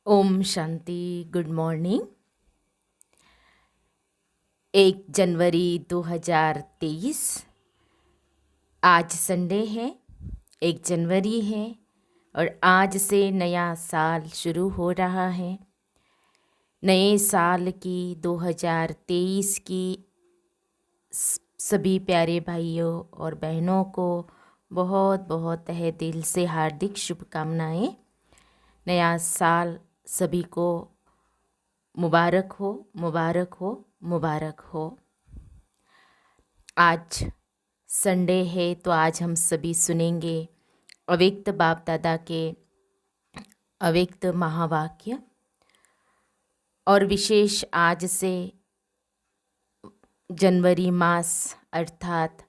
Om Shanti. Good morning. 1 जनवरी 2023 आज Sunday है। 1 जनवरी है और आज से नया साल शुरू हो रहा है। नए साल की 2023 की सभी प्यारे भाइयों और बहनों को बहुत बहुत तहे दिल से हार्दिक शुभकामनाएं। नया साल सभी को मुबारक हो, मुबारक हो, मुबारक हो। आज संडे है तो आज हम सभी सुनेंगे अव्यक्त बाप दादा के अव्यक्त महावाक्य। और विशेष आज से जनवरी मास अर्थात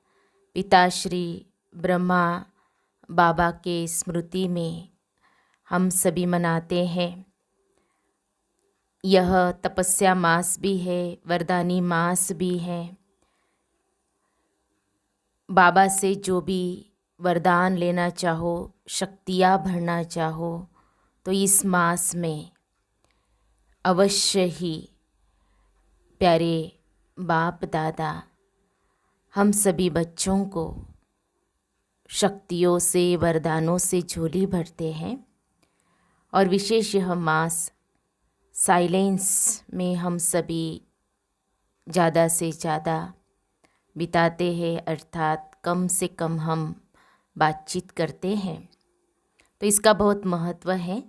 पिताश्री ब्रह्मा बाबा के स्मृति में हम सभी मनाते हैं। यह तपस्या मास भी है, वरदानी मास भी है। बाबा से जो भी वरदान लेना चाहो, शक्तियाँ भरना चाहो, तो इस मास में अवश्य ही प्यारे बाप दादा हम सभी बच्चों को शक्तियों से, वरदानों से झोली भरते हैं। और विशेष यह मास साइलेंस में हम सभी ज़्यादा से ज़्यादा बिताते हैं, अर्थात कम से कम हम बातचीत करते हैं। तो इसका बहुत महत्व है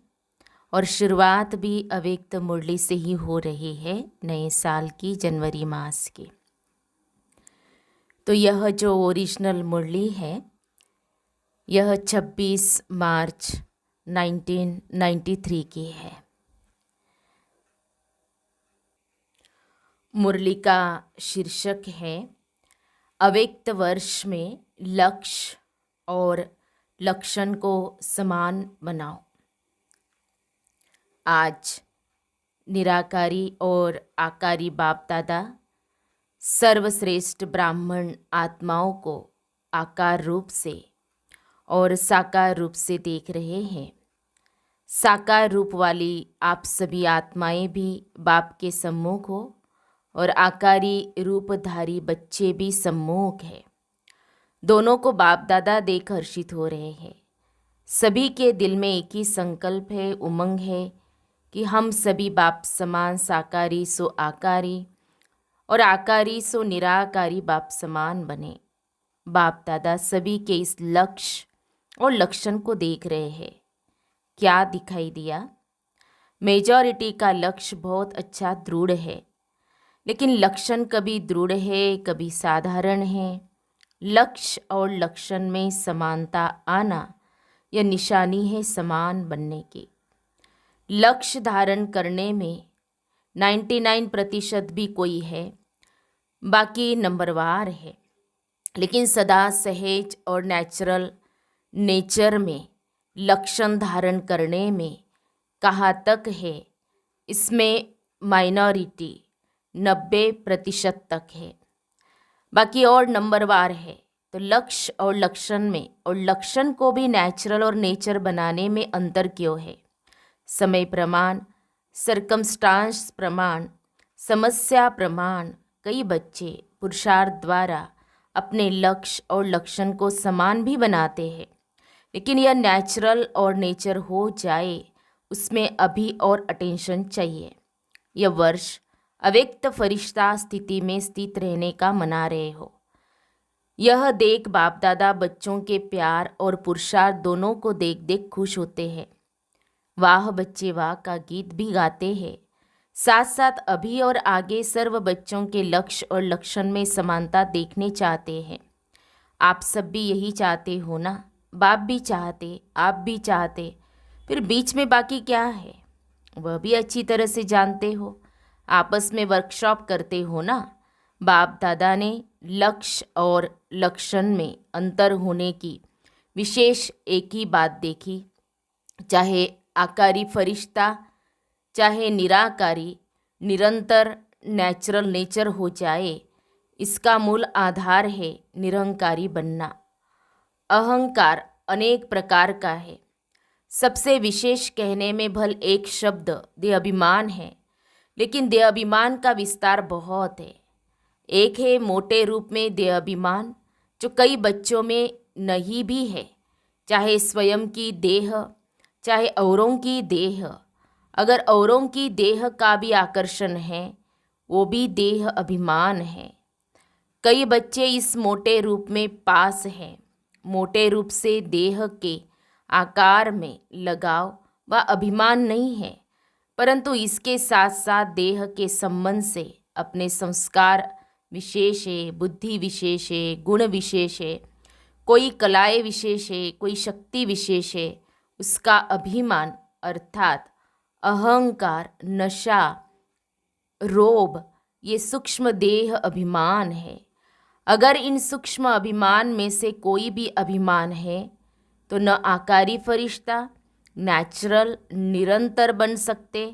और शुरुआत भी अव्यक्त मुरली से ही हो रही है नए साल की, जनवरी मास की। तो यह जो ओरिजिनल मुरली है यह 26 मार्च 1993 की है। मुरली का शीर्षक है अव्यक्त वर्ष में लक्ष्य और लक्षण को समान बनाओ। आज निराकारी और आकारी बाप दादा सर्वश्रेष्ठ ब्राह्मण आत्माओं को आकार रूप से और साकार रूप से देख रहे हैं। साकार रूप वाली आप सभी आत्माएं भी बाप के सम्मुख हो और आकारी रूपधारी बच्चे भी सम्मुख है। दोनों को बाप दादा देख हर्षित हो रहे हैं। सभी के दिल में एक ही संकल्प है, उमंग है कि हम सभी बाप समान साकारी सो आकारी और आकारी सो निराकारी बाप समान बने। बाप दादा सभी के इस लक्ष्य और लक्षण को देख रहे हैं। क्या दिखाई दिया? मेजॉरिटी का लक्ष्य बहुत अच्छा दृढ़ है, लेकिन लक्षण कभी दृढ़ है, कभी साधारण है। लक्ष्य और लक्षण में समानता आना यह निशानी है समान बनने की। लक्ष्य धारण करने में 99% भी कोई है, बाकी नंबरवार है। लेकिन सदा सहज और नेचुरल नेचर में लक्षण धारण करने में कहाँ तक है, इसमें माइनॉरिटी 90% तक है, बाकी और नंबरवार है। तो लक्ष्य और लक्षण में, और लक्षण को भी नेचुरल और नेचर बनाने में अंतर क्यों है? समय प्रमाण, सर्कमस्टांस प्रमाण, समस्या प्रमाण कई बच्चे पुरुषार्थ द्वारा अपने लक्ष्य और लक्षण को समान भी बनाते हैं, लेकिन यह नेचुरल और नेचर हो जाए उसमें अभी और अटेंशन चाहिए। यह वर्ष अव्यक्त फरिश्ता स्थिति में स्थित रहने का मना रहे हो। यह देख बाप दादा बच्चों के प्यार और पुरुषार्थ दोनों को देख देख खुश होते हैं। वाह बच्चे वाह का गीत भी गाते हैं। साथ साथ अभी और आगे सर्व बच्चों के लक्ष्य और लक्षण में समानता देखने चाहते हैं। आप सब भी यही चाहते हो ना? बाप भी चाहते, आप भी चाहते, फिर बीच में बाकी क्या है वह भी अच्छी तरह से जानते हो। आपस में वर्कशॉप करते हो ना। बाप दादा ने लक्ष्य और लक्षण में अंतर होने की विशेष एक ही बात देखी। चाहे आकारी फरिश्ता, चाहे निराकारी, निरंतर नेचुरल नेचर हो जाए, इसका मूल आधार है निरंकारी बनना। अहंकार अनेक प्रकार का है। सबसे विशेष कहने में भल एक शब्द देह अभिमान है, लेकिन देह अभिमान का विस्तार बहुत है। एक है मोटे रूप में देह अभिमान, जो कई बच्चों में नहीं भी है, चाहे स्वयं की देह, चाहे औरों की देह। अगर औरों की देह का भी आकर्षण है, वो भी देह अभिमान है। कई बच्चे इस मोटे रूप में पास हैं। मोटे रूप से देह के आकार में लगाव व अभिमान नहीं है, परंतु इसके साथ साथ देह के संबंध से अपने संस्कार विशेष है, बुद्धि विशेष है, गुण विशेष है, कोई कलाएं विशेष है, कोई शक्ति विशेष है, उसका अभिमान अर्थात अहंकार, नशा, रोब, ये सूक्ष्म देह अभिमान है। अगर इन सूक्ष्म अभिमान में से कोई भी अभिमान है तो न आकारी फरिश्ता, नेचुरल, निरंतर बन सकते,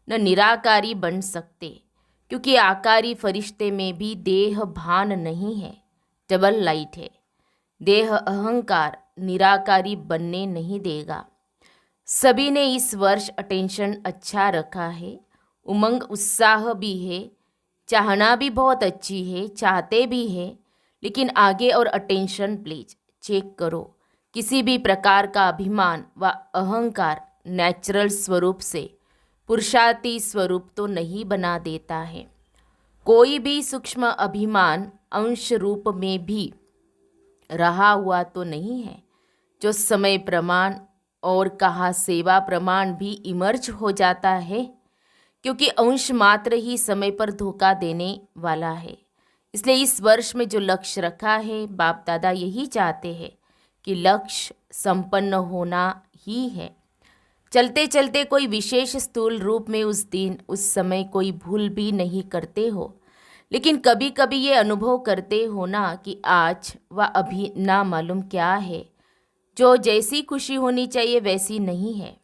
न निराकारी बन सकते, क्योंकि आकारी फरिश्ते में भी देह भान नहीं है, डबल लाइट है। देह अहंकार निराकारी बनने नहीं देगा। सभी ने इस वर्ष अटेंशन अच्छा रखा है, उमंग उत्साह भी है, चाहना भी बहुत अच्छी है, चाहते भी है, लेकिन आगे और अटेंशन प्लीज चेक करो। किसी भी प्रकार का अभिमान व अहंकार नेचुरल स्वरूप से पुरुषार्थी स्वरूप तो नहीं बना देता है। कोई भी सूक्ष्म अभिमान अंश रूप में भी रहा हुआ तो नहीं है, जो समय प्रमाण और कहा सेवा प्रमाण भी इमर्ज हो जाता है, क्योंकि अंश मात्र ही समय पर धोखा देने वाला है। इसलिए इस वर्ष में जो लक्ष्य रखा है, बाप दादा यही चाहते हैं कि लक्ष्य संपन्न होना ही है। चलते चलते कोई विशेष स्थूल रूप में उस दिन उस समय कोई भूल भी नहीं करते हो, लेकिन कभी कभी ये अनुभव करते हो ना कि आज व अभी ना मालूम क्या है, जो जैसी खुशी होनी चाहिए वैसी नहीं है।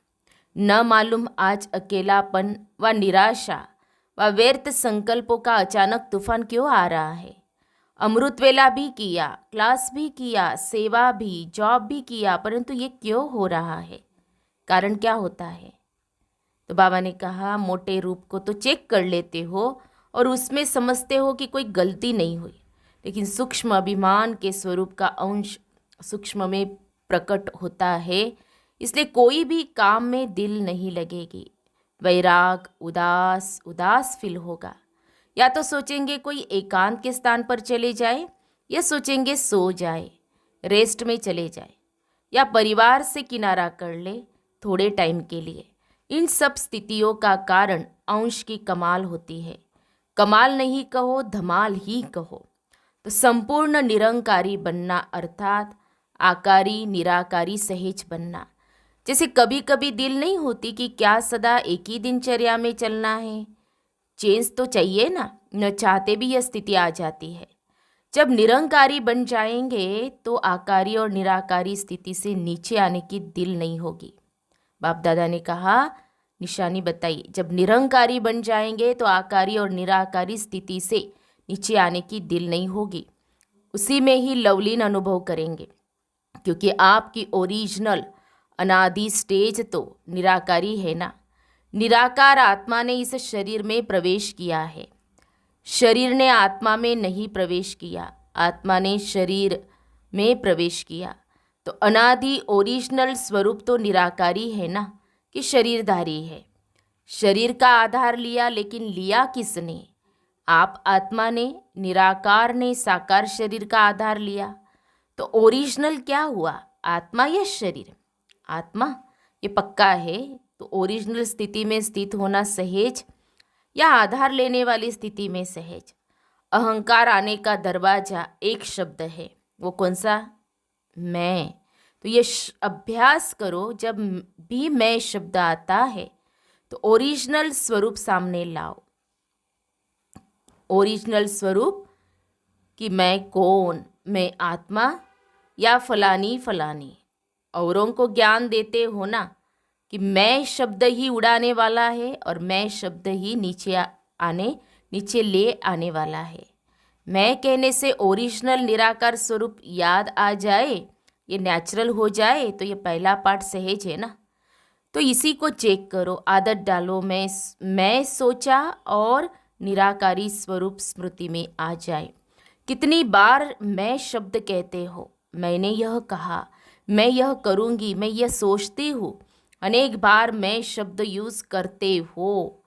न मालूम आज अकेलापन व निराशा व व्यर्थ संकल्पों का अचानक तूफान क्यों आ रहा है। अमृत वेला भी किया, क्लास भी किया, सेवा भी, जॉब भी किया, परंतु ये क्यों हो रहा है, कारण क्या होता है। तो बाबा ने कहा मोटे रूप को तो चेक कर लेते हो और उसमें समझते हो कि कोई गलती नहीं हुई, लेकिन सूक्ष्म अभिमान के स्वरूप का अंश सूक्ष्म में प्रकट होता है, इसलिए कोई भी काम में दिल नहीं लगेगी। वैराग, उदास उदास फील होगा। या तो सोचेंगे कोई एकांत के स्थान पर चले जाए, या सोचेंगे सो जाए, रेस्ट में चले जाए, या परिवार से किनारा कर ले थोड़े टाइम के लिए। इन सब स्थितियों का कारण अंश की कमाल होती है। कमाल नहीं कहो, धमाल ही कहो। तो संपूर्ण निरंकारी बनना अर्थात आकारी निराकारी सहज बनना। जैसे कभी कभी दिल नहीं होती कि क्या सदा एक ही दिनचर्या में चलना है, चेंज तो चाहिए ना, न चाहते भी यह स्थिति आ जाती है। जब निरंकारी बन जाएंगे तो आकारी और निराकारी स्थिति से नीचे आने की दिल नहीं होगी। बाप दादा ने कहा निशानी बताई, जब निरंकारी बन जाएंगे तो आकारी और निराकारी स्थिति से नीचे आने की दिल नहीं होगी, उसी में ही लवलीन अनुभव करेंगे, क्योंकि आपकी ओरिजिनल अनादि स्टेज तो निराकारी है ना। निराकार आत्मा ने इस शरीर में प्रवेश किया है, शरीर ने आत्मा में नहीं प्रवेश किया, आत्मा ने शरीर में प्रवेश किया। तो अनादि ओरिजिनल स्वरूप तो निराकारी है ना, कि शरीरधारी है। शरीर का आधार लिया, लेकिन लिया किसने? आप आत्मा ने, निराकार ने साकार शरीर का आधार लिया। तो ओरिजिनल क्या हुआ, आत्मा या शरीर? आत्मा, ये पक्का है। तो ओरिजिनल स्थिति में स्थित होना सहज या आधार लेने वाली स्थिति में सहज? अहंकार आने का दरवाजा एक शब्द है, वो कौन सा? मैं। तो ये अभ्यास करो, जब भी मैं शब्द आता है तो ओरिजिनल स्वरूप सामने लाओ। ओरिजिनल स्वरूप कि मैं कौन, मैं आत्मा या फलानी फलानी। औरों को ज्ञान देते हो ना कि मैं शब्द ही उड़ाने वाला है और मैं शब्द ही नीचे ले आने वाला है। मैं कहने से ओरिजिनल निराकार स्वरूप याद आ जाए, ये नेचुरल हो जाए, तो ये पहला पार्ट सहज है ना। तो इसी को चेक करो, आदत डालो। मैं सोचा और निराकारी स्वरूप स्मृति में आ जाए। कितनी बार मैं शब्द कहते हो, मैंने यह कहा, मैं यह करूँगी, मैं यह सोचती हूँ, अनेक बार मैं शब्द यूज़ करते हो।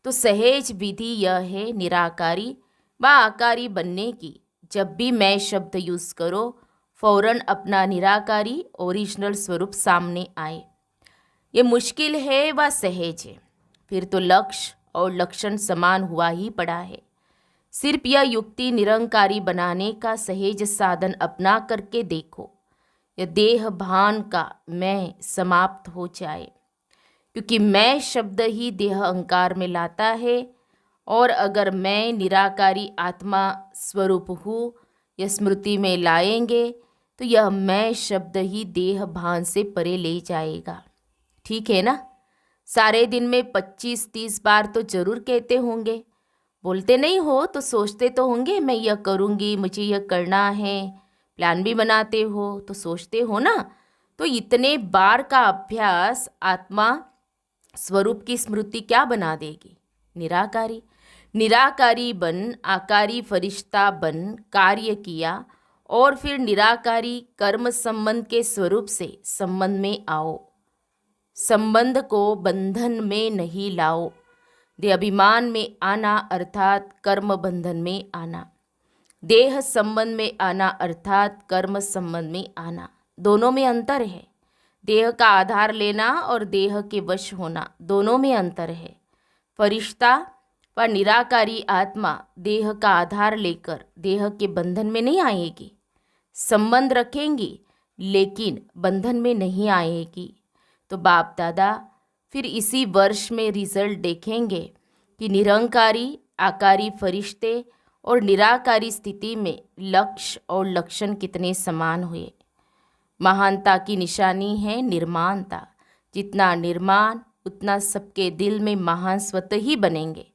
तो सहज विधि यह है निराकारी व आकारी बनने की। जब भी मैं शब्द यूज़ करो, फौरन अपना निराकारी ओरिजिनल स्वरूप सामने आए। ये मुश्किल है व सहज है, फिर तो लक्ष्य और लक्षण समान हुआ ही पड़ा है। सिर्फ यह युक्ति निरंकारी बनाने का सहज साधन अपना करके देखो, यह देह भान का मैं समाप्त हो जाए। क्योंकि मैं शब्द ही देह अहंकार में लाता है, और अगर मैं निराकारी आत्मा स्वरूप हूँ यह स्मृति में लाएंगे तो यह मैं शब्द ही देह भान से परे ले जाएगा। ठीक है ना? सारे दिन में 25-30 बार तो जरूर कहते होंगे, बोलते नहीं हो तो सोचते तो होंगे, मैं यह करूँगी, मुझे यह करना है। प्लान भी बनाते हो तो सोचते हो ना। तो इतने बार का अभ्यास आत्मा स्वरूप की स्मृति क्या बना देगी? निराकारी। निराकारी बन, आकारी फरिश्ता बन कार्य किया, और फिर निराकारी कर्म संबंध के स्वरूप से संबंध में आओ। संबंध को बंधन में नहीं लाओ। देह अभिमान में आना अर्थात कर्म बंधन में आना, देह संबंध में आना अर्थात कर्म संबंध में आना, दोनों में अंतर है। देह का आधार लेना और देह के वश होना, दोनों में अंतर है। फरिश्ता व निराकारी आत्मा देह का आधार लेकर देह के बंधन में नहीं आएगी, संबंध रखेंगी लेकिन बंधन में नहीं आएगी। तो बाप दादा फिर इसी वर्ष में रिजल्ट देखेंगे कि निरंकारी आकारी फरिश्ते और निराकारी स्थिति में लक्ष्य और लक्षण कितने समान हुए। महानता की निशानी है निर्माणता। जितना निर्माण उतना सबके दिल में महान स्वतः ही बनेंगे।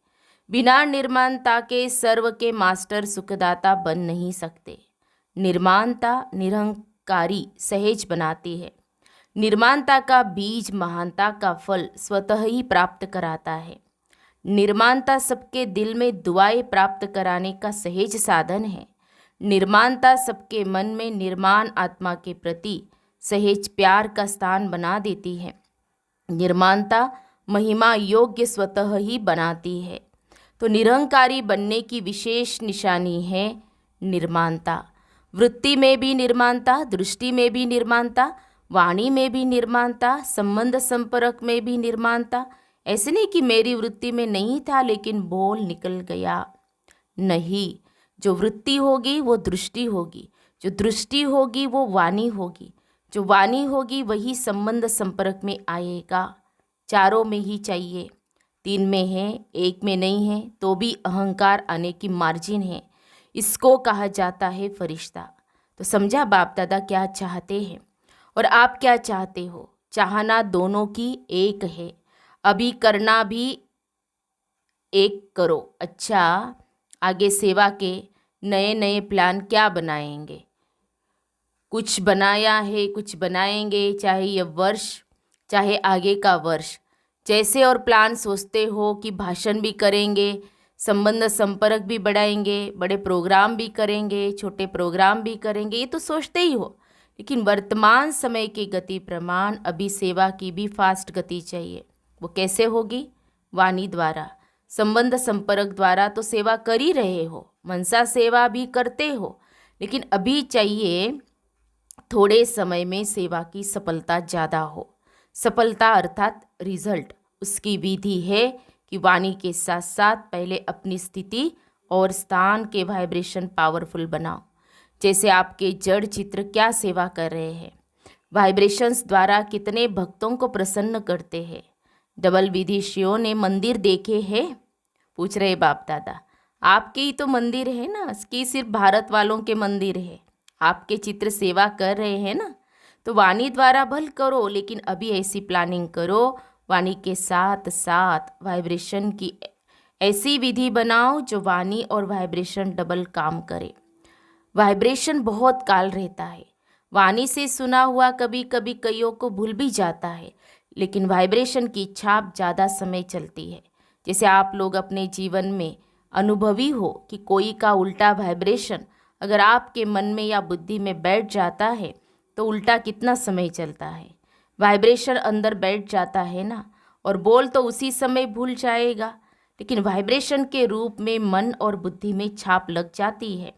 बिना निर्माणता के सर्व के मास्टर सुखदाता बन नहीं सकते। निर्माणता निरंकारी सहज बनाती है। निर्माणता का बीज महानता का फल स्वतः ही प्राप्त कराता है। निर्माणता सबके दिल में दुआएं प्राप्त कराने का सहज साधन है। निर्माणता सबके मन में निर्माण आत्मा के प्रति सहज प्यार का स्थान बना देती है। निर्माणता महिमा योग्य स्वतः ही बनाती है। तो निरंकारी बनने की विशेष निशानी है निर्माणता। वृत्ति में भी निर्माणता, दृष्टि में भी निर्माणता, वाणी में भी निर्माणता, संबंध संपर्क में भी निर्माणता। ऐसे नहीं कि मेरी वृत्ति में नहीं था लेकिन बोल निकल गया, नहीं। जो वृत्ति होगी वो दृष्टि होगी, जो दृष्टि होगी वो वाणी होगी, जो वाणी होगी वही संबंध संपर्क में आएगा। चारों में ही चाहिए, 3 में है, 1 में नहीं है तो भी अहंकार आने की मार्जिन है। इसको कहा जाता है फरिश्ता। तो समझा बाप दादा क्या चाहते हैं और आप क्या चाहते हो? चाहना दोनों की एक है। अभी करना भी एक करो। अच्छा, आगे सेवा के नए नए प्लान क्या बनाएंगे? कुछ बनाया है, कुछ बनाएंगे, चाहे यह वर्ष चाहे आगे का वर्ष। जैसे और प्लान सोचते हो कि भाषण भी करेंगे, संबंध संपर्क भी बढ़ाएंगे, बड़े प्रोग्राम भी करेंगे, छोटे प्रोग्राम भी करेंगे, ये तो सोचते ही हो। लेकिन वर्तमान समय की गति प्रमाण अभी सेवा की भी फास्ट गति चाहिए। वो कैसे होगी? वाणी द्वारा, संबंध संपर्क द्वारा तो सेवा कर ही रहे हो, मनसा सेवा भी करते हो, लेकिन अभी चाहिए थोड़े समय में सेवा की सफलता ज़्यादा हो। सफलता अर्थात रिजल्ट। उसकी विधि है कि वाणी के साथ साथ पहले अपनी स्थिति और स्थान के वाइब्रेशन पावरफुल बनाओ। जैसे आपके जड़ चित्र क्या सेवा कर रहे हैं, वाइब्रेशंस द्वारा कितने भक्तों को प्रसन्न करते हैं। डबल विदेशियों ने मंदिर देखे हैं? पूछ रहे बाप दादा। आपके ही तो मंदिर है ना, कि सिर्फ भारत वालों के मंदिर है? आपके चित्र सेवा कर रहे हैं ना। तो वाणी द्वारा भल करो, लेकिन अभी ऐसी प्लानिंग करो, वाणी के साथ साथ वाइब्रेशन की ऐसी विधि बनाओ जो वाणी और वाइब्रेशन डबल काम करे। वाइब्रेशन बहुत काल रहता है। वाणी से सुना हुआ कभी कभी कईयों को भूल भी जाता है, लेकिन वाइब्रेशन की छाप ज़्यादा समय चलती है। जैसे आप लोग अपने जीवन में अनुभवी हो कि कोई का उल्टा वाइब्रेशन अगर आपके मन में या बुद्धि में बैठ जाता है तो उल्टा कितना समय चलता है। वाइब्रेशन अंदर बैठ जाता है ना, और बोल तो उसी समय भूल जाएगा, लेकिन वाइब्रेशन के रूप में मन और बुद्धि में छाप लग जाती है।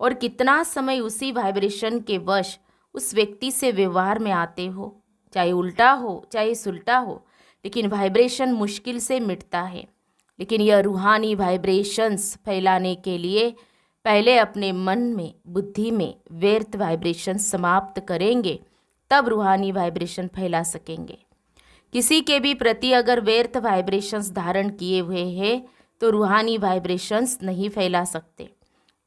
और कितना समय उसी वाइब्रेशन के वश उस व्यक्ति से व्यवहार में आते हो, चाहे उल्टा हो चाहे सुलटा हो, लेकिन वाइब्रेशन मुश्किल से मिटता है। लेकिन यह रूहानी वाइब्रेशंस फैलाने के लिए पहले अपने मन में बुद्धि में व्यर्थ वाइब्रेशन समाप्त करेंगे, तब रूहानी वाइब्रेशन फैला सकेंगे। किसी के भी प्रति अगर व्यर्थ वाइब्रेशंस धारण किए हुए हैं तो रूहानी वाइब्रेशंस नहीं फैला सकते।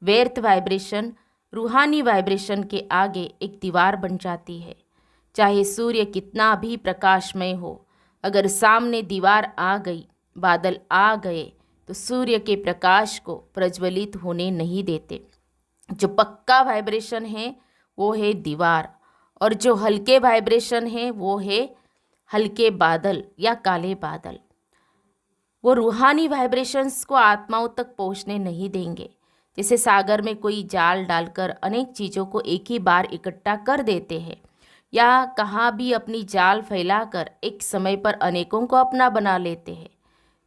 व्यर्थ वाइब्रेशन रूहानी वाइब्रेशन के आगे एक दीवार बन जाती है। चाहे सूर्य कितना भी प्रकाशमय हो, अगर सामने दीवार आ गई, बादल आ गए, तो सूर्य के प्रकाश को प्रज्वलित होने नहीं देते। जो पक्का वाइब्रेशन है वो है दीवार, और जो हल्के वाइब्रेशन है वो है हल्के बादल या काले बादल। वो रूहानी वाइब्रेशंस को आत्माओं तक पहुंचने नहीं देंगे। जैसे सागर में कोई जाल डालकर अनेक चीज़ों को एक ही बार इकट्ठा कर देते हैं, या कहाँ भी अपनी जाल फैलाकर एक समय पर अनेकों को अपना बना लेते हैं,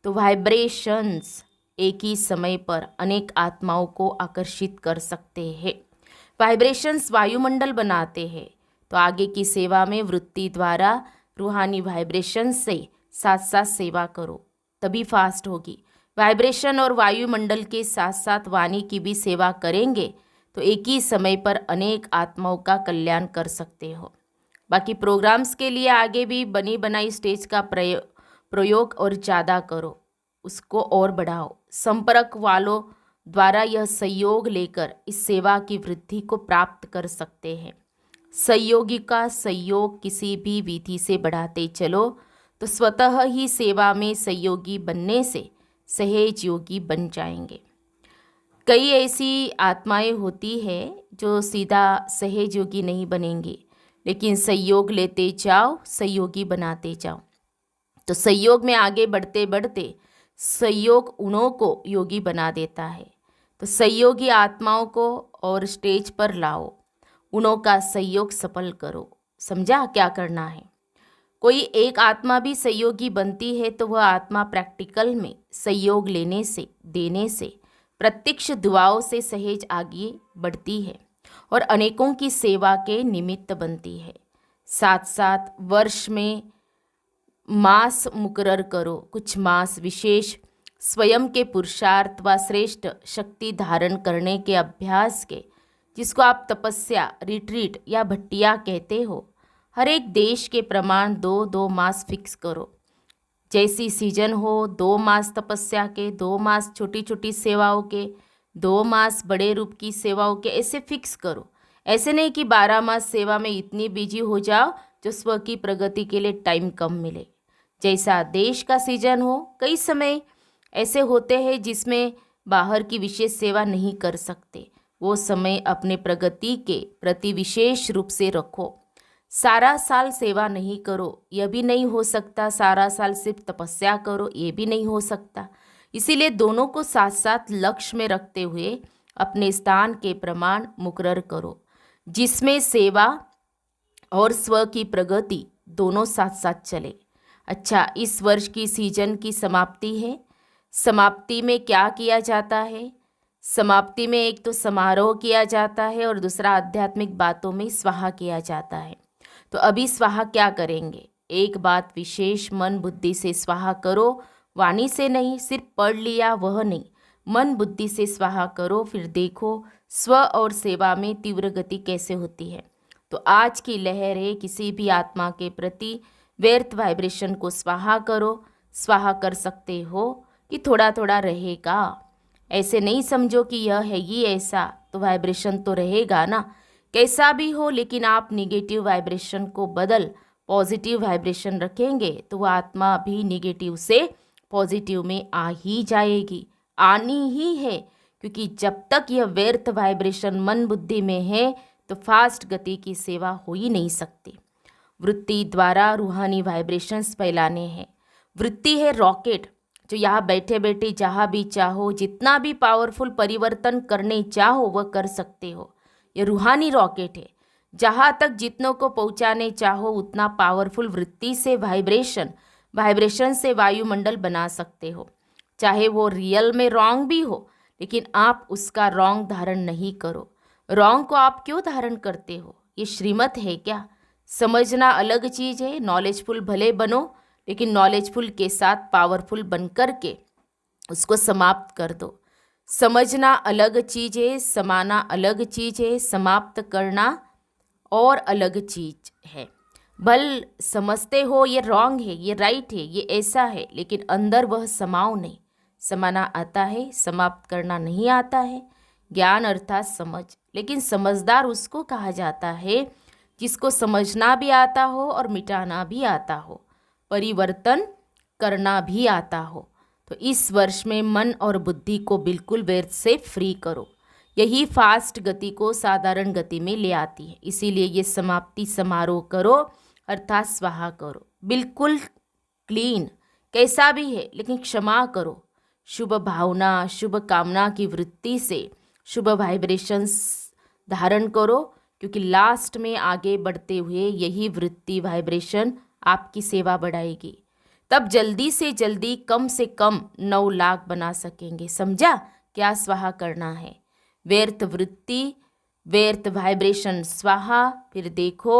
तो वाइब्रेशंस एक ही समय पर अनेक आत्माओं को आकर्षित कर सकते हैं। वाइब्रेशंस वायुमंडल बनाते हैं, तो आगे की सेवा में वृत्ति द्वारा रूहानी वाइब्रेशन से साथ साथ सेवा करो, तभी फास्ट होगी। वाइब्रेशन और वायुमंडल के साथ साथ वाणी की भी सेवा करेंगे तो एक ही समय पर अनेक आत्माओं का कल्याण कर सकते हो। बाकी प्रोग्राम्स के लिए आगे भी बनी बनाई स्टेज का प्रयोग और ज़्यादा करो, उसको और बढ़ाओ। संपर्क वालों द्वारा यह सहयोग लेकर इस सेवा की वृद्धि को प्राप्त कर सकते हैं। सहयोगी का सहयोग किसी भी विधि से बढ़ाते चलो तो स्वतः ही सेवा में सहयोगी बनने से सहज योगी बन जाएंगे। कई ऐसी आत्माएं होती है जो सीधा सहज योगी नहीं बनेंगी, लेकिन सहयोग लेते जाओ, सहयोगी बनाते जाओ, तो सहयोग में आगे बढ़ते बढ़ते सहयोग उन्हों को योगी बना देता है। तो सहयोगी आत्माओं को और स्टेज पर लाओ, उन्हों का सहयोग सफल करो। समझा क्या करना है? कोई एक आत्मा भी सहयोगी बनती है तो वह आत्मा प्रैक्टिकल में सहयोग लेने से, देने से, प्रत्यक्ष दुआओं से सहज आगे बढ़ती है और अनेकों की सेवा के निमित्त बनती है। साथ साथ वर्ष में मास मुकर्रर करो, कुछ मास विशेष स्वयं के पुरुषार्थ व श्रेष्ठ शक्ति धारण करने के अभ्यास के, जिसको आप तपस्या, रिट्रीट या भट्टिया कहते हो। हर एक देश के प्रमाण 2-2 मास फिक्स करो। जैसी सीजन हो, 2 मास तपस्या के, 2 मास छोटी छोटी सेवाओं के, 2 मास बड़े रूप की सेवाओं के, ऐसे फिक्स करो। ऐसे नहीं कि 12 मास सेवा में इतनी बिजी हो जाओ जो स्व की प्रगति के लिए टाइम कम मिले। जैसा देश का सीजन हो, कई समय ऐसे होते हैं जिसमें बाहर की विशेष सेवा नहीं कर सकते, वो समय अपने प्रगति के प्रति विशेष रूप से रखो। सारा साल सेवा नहीं करो, यह भी नहीं हो सकता। सारा साल सिर्फ तपस्या करो, ये भी नहीं हो सकता। इसीलिए दोनों को साथ साथ लक्ष्य में रखते हुए अपने स्थान के प्रमाण मुकर्रर करो, जिसमें सेवा और स्व की प्रगति दोनों साथ साथ चले। अच्छा, इस वर्ष की सीजन की समाप्ति है। समाप्ति में क्या किया जाता है? समाप्ति में एक तो समारोह किया जाता है और दूसरा आध्यात्मिक बातों में स्वाहा किया जाता है। तो अभी स्वाहा क्या करेंगे? एक बात विशेष मन बुद्धि से स्वाहा करो, वाणी से नहीं, सिर्फ पढ़ लिया वह नहीं, मन बुद्धि से स्वाहा करो। फिर देखो स्व और सेवा में तीव्र गति कैसे होती है। तो आज की लहर है, किसी भी आत्मा के प्रति व्यर्थ वाइब्रेशन को स्वाहा करो। स्वाहा कर सकते हो कि थोड़ा थोड़ा रहेगा, ऐसे नहीं समझो कि यह है ही ऐसा, तो वाइब्रेशन तो रहेगा ना, कैसा भी हो। लेकिन आप निगेटिव वाइब्रेशन को बदल पॉजिटिव वाइब्रेशन रखेंगे तो वह आत्मा भी निगेटिव से पॉजिटिव में आ ही जाएगी, आनी ही है। क्योंकि जब तक यह व्यर्थ वाइब्रेशन मन बुद्धि में है तो फास्ट गति की सेवा हो ही नहीं सकती। वृत्ति द्वारा रूहानी वाइब्रेशंस फैलाने हैं। वृत्ति है रॉकेट, जो यहाँ बैठे बैठे जहाँ भी चाहो जितना भी पावरफुल परिवर्तन करने चाहो वह कर सकते हो। ये रूहानी रॉकेट है, जहाँ तक जितनों को पहुँचाने चाहो उतना पावरफुल वृत्ति से वाइब्रेशन से वायुमंडल बना सकते हो। चाहे वो रियल में रॉन्ग भी हो, लेकिन आप उसका रॉन्ग धारण नहीं करो। रॉन्ग को आप क्यों धारण करते हो? ये श्रीमत है क्या? समझना अलग चीज़ है। नॉलेजफुल भले बनो, लेकिन नॉलेजफुल के साथ पावरफुल बन कर के उसको समाप्त कर दो। समझना अलग चीज़ है, समाना अलग चीज़ है, समाप्त करना और अलग चीज़ है। भल समझते हो ये रॉन्ग है, ये राइट है, ये ऐसा है, लेकिन अंदर वह समाओ नहीं। समाना आता है, समाप्त करना नहीं आता है। ज्ञान अर्थात समझ, लेकिन समझदार उसको कहा जाता है जिसको समझना भी आता हो और मिटाना भी आता हो, परिवर्तन करना भी आता हो। तो इस वर्ष में मन और बुद्धि को बिल्कुल व्यर्थ से फ्री करो। यही फास्ट गति को साधारण गति में ले आती है। इसीलिए ये समाप्ति समारोह करो, अर्थात स्वाहा करो। बिल्कुल क्लीन कैसा भी है, लेकिन क्षमा करो। शुभ भावना, शुभ कामना की वृत्ति से शुभ वाइब्रेशंस धारण करो, क्योंकि लास्ट में आगे बढ़ते हुए यही वृत्ति वाइब्रेशन आपकी सेवा बढ़ाएगी। तब जल्दी से जल्दी कम से कम 9 लाख बना सकेंगे। समझा क्या स्वाहा करना है? व्यर्थ वृत्ति, व्यर्थ वाइब्रेशन स्वाहा। फिर देखो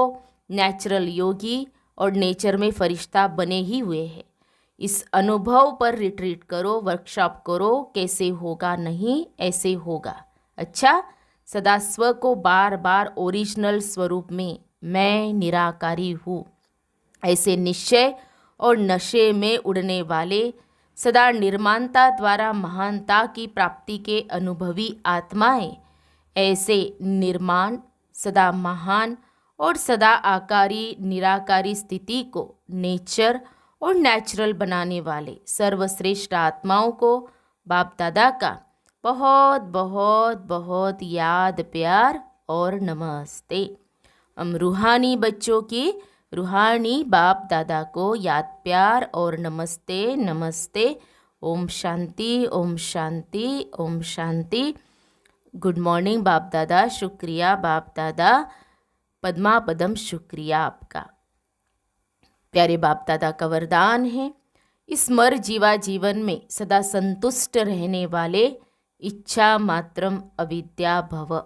नेचुरल योगी और नेचर में फरिश्ता बने ही हुए हैं। इस अनुभव पर रिट्रीट करो, वर्कशॉप करो। कैसे होगा? नहीं, ऐसे होगा। अच्छा, सदा स्व को बार बार ओरिजिनल स्वरूप में मैं निराकारी हूँ ऐसे निश्चय और नशे में उड़ने वाले, सदा निर्माणता द्वारा महानता की प्राप्ति के अनुभवी आत्माएं, ऐसे निर्माण, सदा महान और सदा आकारी निराकारी स्थिति को नेचर और नेचुरल बनाने वाले सर्वश्रेष्ठ आत्माओं को बाप दादा का बहुत बहुत बहुत याद, प्यार और नमस्ते। हम रूहानी बच्चों की रूहानी बाप दादा को याद, प्यार और नमस्ते नमस्ते। ओम शांति, ओम शांति, ओम शांति। गुड मॉर्निंग बाप दादा। शुक्रिया बाप दादा, पद्मा पदम शुक्रिया आपका। प्यारे बाप दादा का वरदान है, इस मर जीवा जीवन में सदा संतुष्ट रहने वाले इच्छा मात्रम अविद्या भव।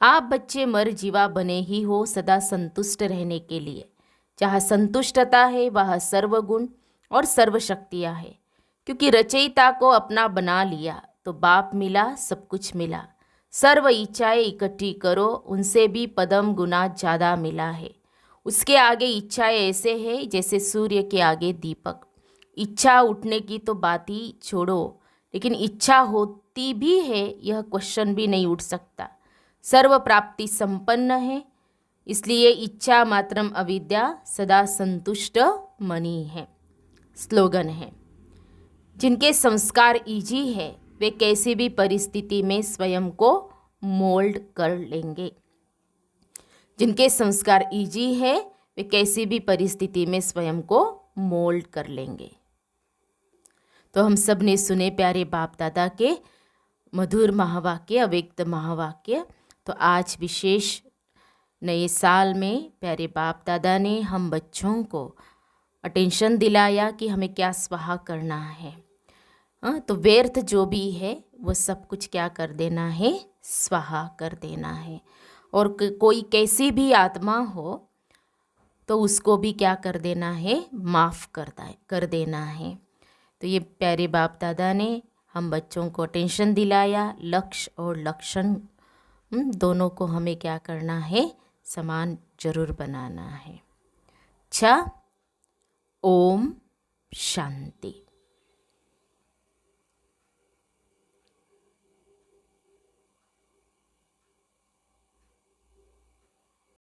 आप बच्चे मर जीवा बने ही हो सदा संतुष्ट रहने के लिए। जहाँ संतुष्टता है वहाँ सर्वगुण और सर्वशक्तियाँ है। क्योंकि रचयिता को अपना बना लिया तो बाप मिला, सब कुछ मिला। सर्व इच्छाएं इकट्ठी करो, उनसे भी पदम गुना ज़्यादा मिला है। उसके आगे इच्छाएं ऐसे है जैसे सूर्य के आगे दीपक। इच्छा उठने की तो बात ही छोड़ो, लेकिन इच्छा होती भी है यह क्वेश्चन भी नहीं उठ सकता। सर्व प्राप्ति संपन्न है, इसलिए इच्छा मात्रम अविद्या सदा संतुष्ट मनी है। स्लोगन है, जिनके संस्कार इजी है वे कैसी भी परिस्थिति में स्वयं को मोल्ड कर लेंगे। जिनके संस्कार इजी है वे कैसी भी परिस्थिति में स्वयं को मोल्ड कर लेंगे। तो हम सब ने सुने प्यारे बाप दादा के मधुर महावाक्य, अव्यक्त महावाक्य। तो आज विशेष नए साल में प्यारे बाप दादा ने हम बच्चों को अटेंशन दिलाया कि हमें क्या स्वाहा करना है। तो व्यर्थ जो भी है वो सब कुछ क्या कर देना है, स्वाहा कर देना है। और कोई कैसी भी आत्मा हो तो उसको भी क्या कर देना है, माफ़ कर देना है। तो ये प्यारे बाप दादा ने हम बच्चों को अटेंशन दिलाया। लक्ष्य और लक्षण दोनों को हमें क्या करना है, समान जरूर बनाना है। अच्छा, ओम शांति।